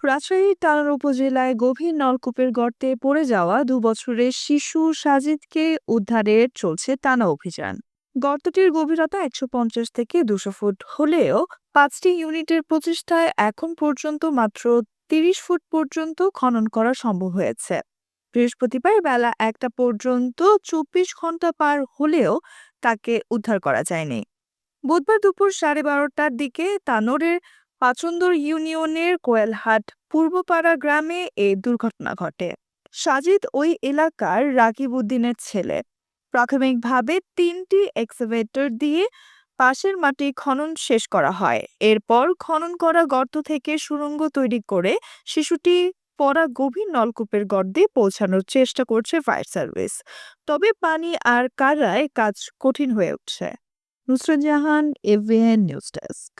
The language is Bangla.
রাজশাহীর তানোর উপজেলায় গভীর নলকূপের গর্তে পড়ে যাওয়া ২ বছরের শিশু সাজিদকে উদ্ধারের চলছে টানা অভিযান। গর্তটির গভীরতা ১৫০ থেকে ২০০ ফুট হলেও ৫টি ইউনিটের প্রচেষ্টায় এখন পর্যন্ত মাত্র ৩০ ফুট পর্যন্ত খনন করা সম্ভব হয়েছে। বৃহস্পতিবার বেলা ১টা পর্যন্ত ২৪ ঘন্টা পার হলেও তাকে উদ্ধার করা যায়নি। বুধবার দুপুর ১২:৩০টার দিকে তানোরের পাচন্দর ইউনিয়নের কোয়েলহাট পূর্বপাড়া গ্রামে এই দুর্ঘটনা ঘটে। সাজিদ ওই এলাকার রাকিব উদ্দিনের ছেলে। প্রাথমিকভাবে ৩টি এক্সকাভেটর দিয়ে পাশের মাটি খনন শেষ করা হয়। এরপর খনন করা গর্ত থেকে সুড়ঙ্গ তৈরি করে শিশুটি পড়া গভীর নলকূপের গর্তে পৌঁছানোর চেষ্টা করছে ফায়ার সার্ভিস। তবে পানি আর কাদায় কাজ কঠিন হয়ে উঠছে। Nusrat Jahan, AVN news desk.